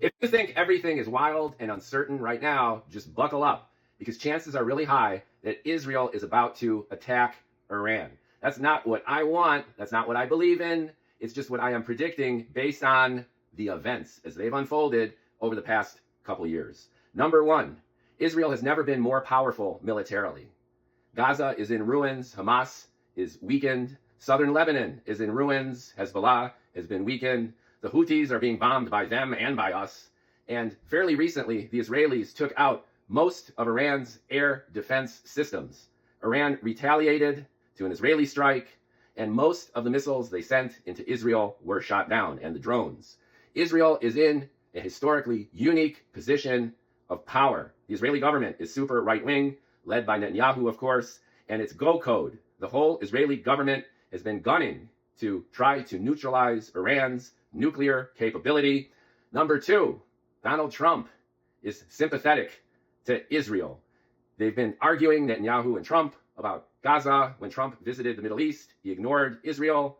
If you think everything is wild and uncertain right now, just buckle up, because chances are really high that Israel is about to attack Iran. That's not what I want. That's not what I believe in. It's just what I am predicting based on the events as they've unfolded over the past couple years. Number one, Israel has never been more powerful militarily. Gaza is in ruins. Hamas is weakened. Southern Lebanon is in ruins. Hezbollah has been weakened. The Houthis are being bombed by them and by us. And fairly recently, the Israelis took out most of Iran's air defense systems. Iran retaliated to an Israeli strike, and most of the missiles they sent into Israel were shot down, and the drones. Israel is in a historically unique position of power. The Israeli government is super right-wing, led by Netanyahu, of course, and it's go code. The whole Israeli government has been gunning to try to neutralize Iran's nuclear capability. Number two, Donald Trump is sympathetic to Israel. They've been arguing, Netanyahu and Trump, about Gaza. When Trump visited the Middle East, he ignored Israel.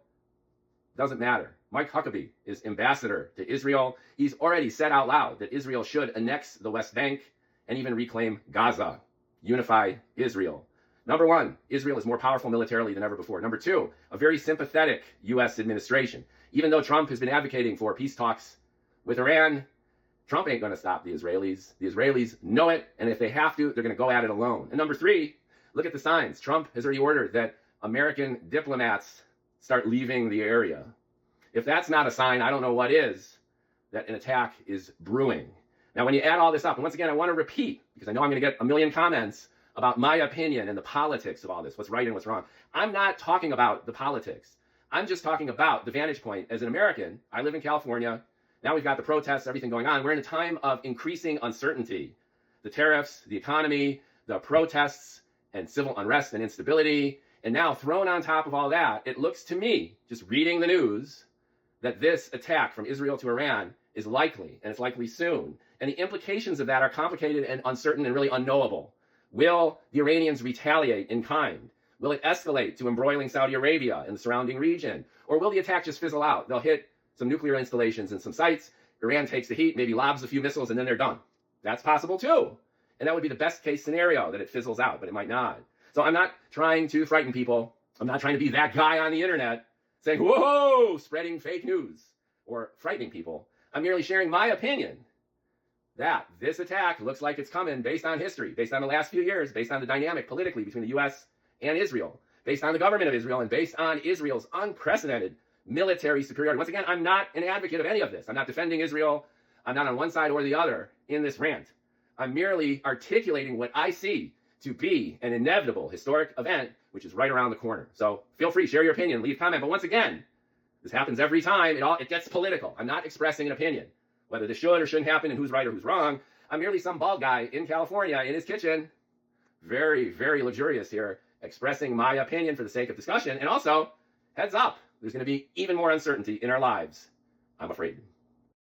Doesn't matter. Mike Huckabee is ambassador to Israel. He's already said out loud that Israel should annex the West Bank and even reclaim Gaza. Unify Israel. Number one, Israel is more powerful militarily than ever before. Number two, a very sympathetic U.S. administration. Even though Trump has been advocating for peace talks with Iran, Trump ain't going to stop the Israelis. The Israelis know it, and if they have to, they're going to go at it alone. And number three, look at the signs. Trump has already ordered that American diplomats start leaving the area. If that's not a sign, I don't know what is, that an attack is brewing. Now, when you add all this up, and once again, I want to repeat, because I know I'm going to get a million comments about my opinion and the politics of all this, what's right and what's wrong. I'm not talking about the politics. I'm just talking about the vantage point. As an American, I live in California. Now we've got the protests, everything going on. We're in a time of increasing uncertainty. The tariffs, the economy, the protests, and civil unrest and instability. And now thrown on top of all that, it looks to me, just reading the news, that this attack from Israel to Iran is likely, and it's likely soon. And the implications of that are complicated and uncertain and really unknowable. Will the Iranians retaliate in kind? Will it escalate to embroiling Saudi Arabia and the surrounding region? Or will the attack just fizzle out? They'll hit some nuclear installations and some sites. Iran takes the heat, maybe lobs a few missiles, and then they're done. That's possible too. And that would be the best case scenario, that it fizzles out, but it might not. So I'm not trying to frighten people. I'm not trying to be that guy on the internet saying, whoa, spreading fake news or frightening people. I'm merely sharing my opinion that this attack looks like it's coming based on history, based on the last few years, based on the dynamic politically between the U.S. and Israel, based on the government of Israel, and based on Israel's unprecedented military superiority. Once again, I'm not an advocate of any of this. I'm not defending Israel. I'm not on one side or the other in this rant. I'm merely articulating what I see to be an inevitable historic event, which is right around the corner. So feel free, share your opinion, leave comment. But once again, this happens every time. It gets political. I'm not expressing an opinion, whether this should or shouldn't happen and who's right or who's wrong. I'm merely some bald guy in California in his kitchen, very, very luxurious here, expressing my opinion for the sake of discussion. And also, heads up, there's going to be even more uncertainty in our lives, I'm afraid.